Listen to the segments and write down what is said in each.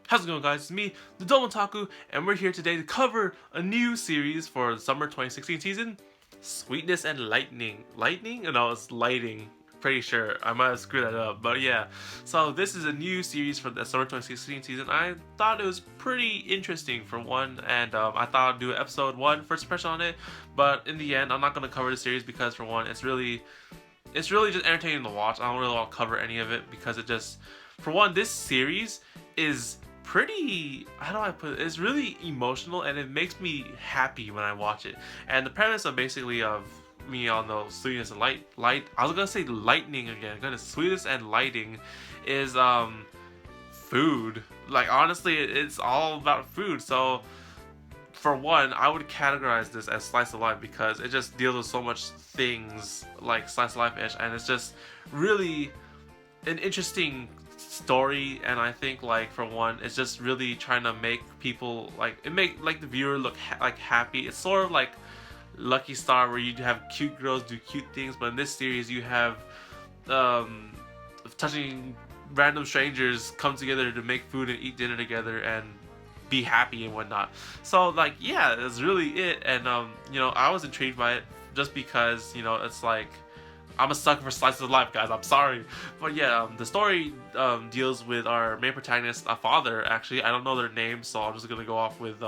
How's it going, guys? It's me, the Domotaku, and we're here today to cover a new series for the summer 2016 season, Sweetness and Lightning. Lightning? No, it's Lighting. Pretty sure. I might have screwed that up, but yeah. So this is a new series for the summer 2016 season. I thought it was pretty interesting for one, and I thought I'd do episode 1 first impression on it, but in the end, I'm not going to cover the series because for one, it's really just entertaining to watch. I don't really want to cover any of it because it just, for one, this series is pretty, how do I put it? It's really emotional and it makes me happy when I watch it. And the premise of basically of me on the sweetness and light I was gonna say lightning again. Goodness, sweetness and lighting is food. Like honestly, it's all about food. So for one, I would categorize this as slice of life because it just deals with so much things like slice of life-ish, and it's just really an interesting story. And I think like for one, it's just really trying to make people make the viewer look happy. It's sort of like Lucky Star, where you have cute girls do cute things, but in this series you have touching random strangers come together to make food and eat dinner together and be happy and whatnot. So like yeah, that's really it. And I was intrigued by it just because it's like I'm a sucker for slices of life, guys. I'm sorry, but yeah, the story deals with our main protagonist, a father. Actually, I don't know their names, so I'm just gonna go off with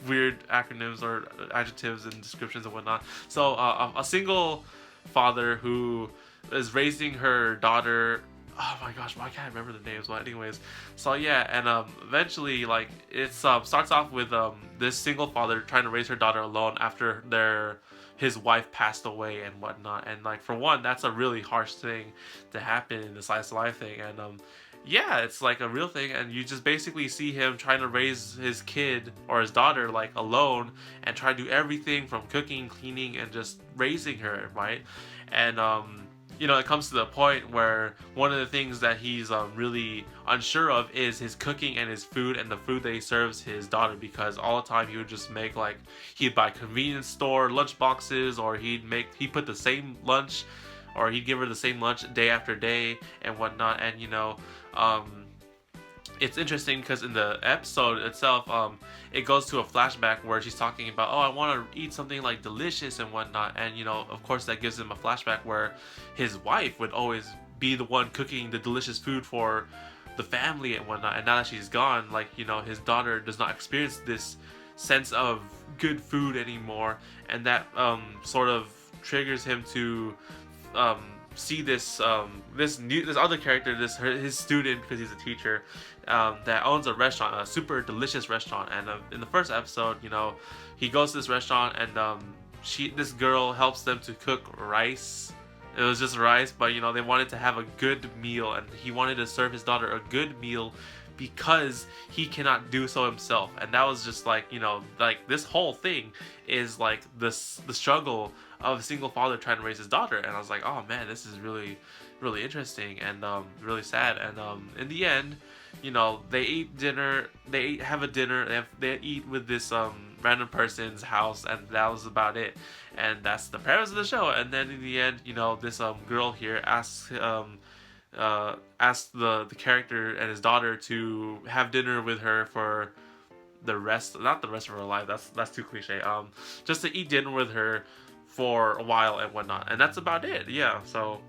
weird acronyms or adjectives and descriptions and whatnot. So a single father who is raising her daughter. Oh my gosh, why can't I remember the names? But anyways, so yeah, and eventually like it starts off with this single father trying to raise her daughter alone after his wife passed away and whatnot. And like for one, that's a really harsh thing to happen in the slice of life thing. And yeah, it's like a real thing, and you just basically see him trying to raise his kid or his daughter like alone and try to do everything from cooking, cleaning, and just raising her, right? And it comes to the point where one of the things that he's really unsure of is his cooking and his food and the food that he serves his daughter, because all the time he would just make he'd buy convenience store lunch boxes, or he'd put the same lunch, or he'd give her the same lunch day after day and whatnot. And it's interesting because in the episode itself, it goes to a flashback where she's talking about, oh, I want to eat something like delicious and whatnot. And of course that gives him a flashback where his wife would always be the one cooking the delicious food for the family and whatnot. And now that she's gone, his daughter does not experience this sense of good food anymore, and that sort of triggers him to see this other character, his student, because he's a teacher, that owns a restaurant, a super delicious restaurant. And in the first episode, he goes to this restaurant, and this girl helps them to cook rice. It was just rice, but they wanted to have a good meal, and he wanted to serve his daughter a good meal because he cannot do so himself. And that was just like this whole thing is like the struggle of a single father trying to raise his daughter. And I was like, oh man, this is really really interesting and really sad. And in the end, they eat dinner, have a dinner, they eat with this random person's house, and that was about it. And that's the premise of the show. And then in the end, this girl here asks the character and his daughter to have dinner with her for not the rest of her life, that's too cliche, just to eat dinner with her for a while and whatnot. And that's about it. Yeah, so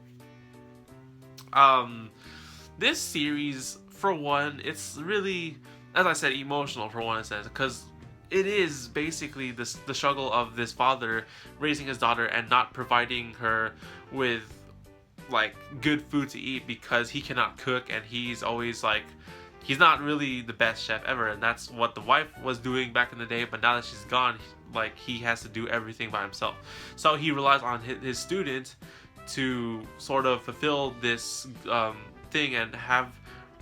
this series, for one, it's really, as I said, emotional for one, it says, because it is basically the struggle of this father raising his daughter and not providing her with good food to eat because he cannot cook, and he's always he's not really the best chef ever. And that's what the wife was doing back in the day, but now that she's gone, he has to do everything by himself. So he relies on his student to sort of fulfill this thing and have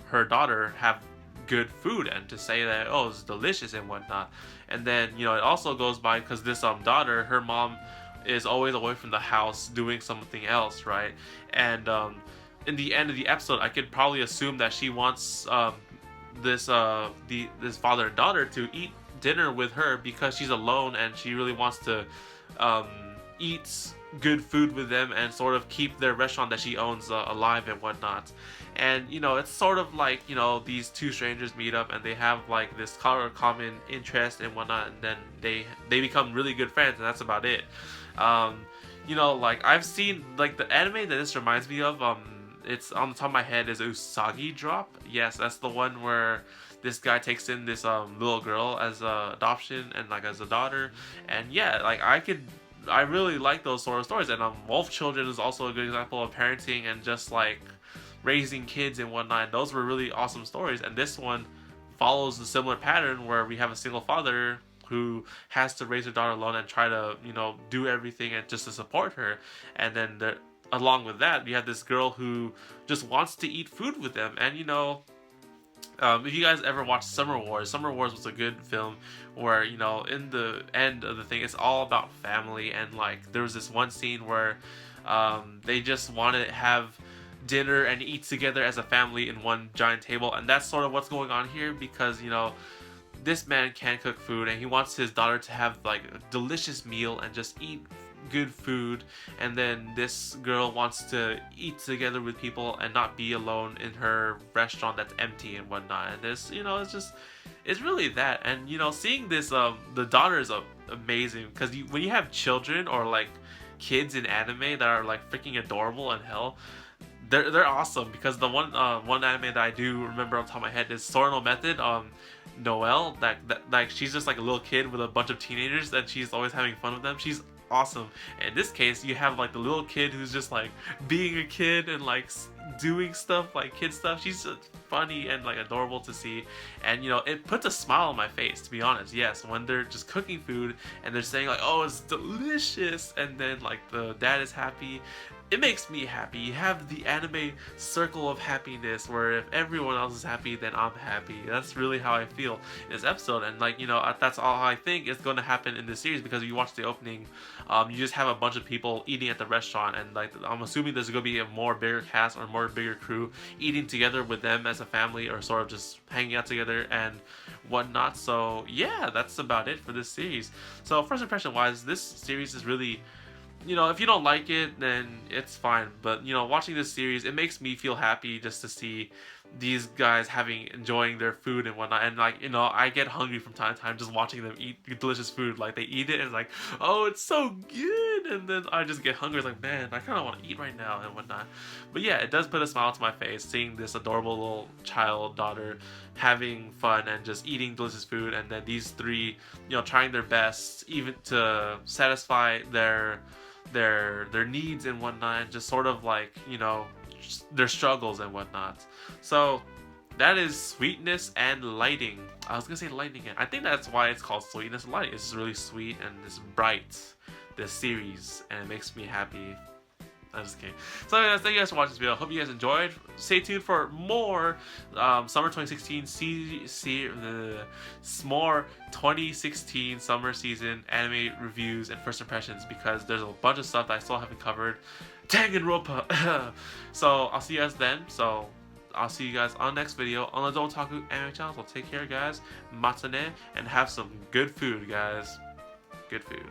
her daughter have good food and to say that, oh, it's delicious and whatnot. And then it also goes by because this daughter, her mom is always away from the house doing something else, right? And in the end of the episode, I could probably assume that she wants this father and daughter to eat dinner with her because she's alone and she really wants to eat good food with them and sort of keep their restaurant that she owns alive and whatnot. And it's sort of like these two strangers meet up and they have like this common interest and whatnot, and then they become really good friends, and that's about it. um like I've seen like the anime that this reminds me of, it's on the top of my head is Usagi Drop. Yes, that's the one where this guy takes in this little girl as a adoption and like as a daughter. And yeah, like I really like those sort of stories. And Wolf Children is also a good example of parenting and just like raising kids and whatnot. And those were really awesome stories. And this one follows a similar pattern where we have a single father who has to raise her daughter alone and try to do everything and just to support her. And then along with that, you have this girl who just wants to eat food with them. And if you guys ever watched Summer Wars was a good film where, in the end of the thing, it's all about family. And like there was this one scene where they just wanted to have dinner and eat together as a family in one giant table. And that's sort of what's going on here, because this man can cook food and he wants his daughter to have like a delicious meal and just eat good food. And then this girl wants to eat together with people and not be alone in her restaurant that's empty and whatnot. And this it's really that. And seeing this the daughter is amazing, because when you have children or like kids in anime that are like freaking adorable and hell, they're awesome. Because the one anime that I do remember on top of my head is Sorno Method. Noelle, that like she's just like a little kid with a bunch of teenagers and she's always having fun with them. She's awesome. And in this case, you have like the little kid who's just like being a kid and like doing stuff like kid stuff. She's just funny and like adorable to see. And it puts a smile on my face, to be honest. Yes, when they're just cooking food and they're saying like, oh, it's delicious, and then like the dad is happy, it makes me happy. You have the anime circle of happiness where if everyone else is happy, then I'm happy. That's really how I feel in this episode. And like that's all I think is going to happen in this series, because if you watch the opening, you just have a bunch of people eating at the restaurant, and like I'm assuming there's going to be a more bigger cast or more bigger crew eating together with them as a family, or sort of just hanging out together and whatnot. So yeah, that's about it for this series. So first impression wise, this series is really, if you don't like it, then it's fine. But, watching this series, it makes me feel happy just to see these guys enjoying their food and whatnot. And like, I get hungry from time to time just watching them eat delicious food. Like they eat it and it's like, oh, it's so good. And then I just get hungry. It's like, man, I kind of want to eat right now and whatnot. But yeah, it does put a smile to my face seeing this adorable little daughter having fun and just eating delicious food. And then these three, trying their best even to satisfy their needs and whatnot, and just sort of like their struggles and whatnot. So that is Sweetness and Lighting. I was gonna say Lightning again. I think that's why it's called Sweetness and Lighting. It's just really sweet and it's bright, this series, and it makes me happy. I'm just kidding. So anyways, thank you guys for watching this video. Hope you guys enjoyed. Stay tuned for more summer 2016 more 2016 summer season anime reviews and first impressions, because there's a bunch of stuff that I still haven't covered. Danganronpa. So I'll see you guys then. So I'll see you guys on the next video on the Don't Taku Anime channel. So take care, guys. Matane, and have some good food, guys. Good food.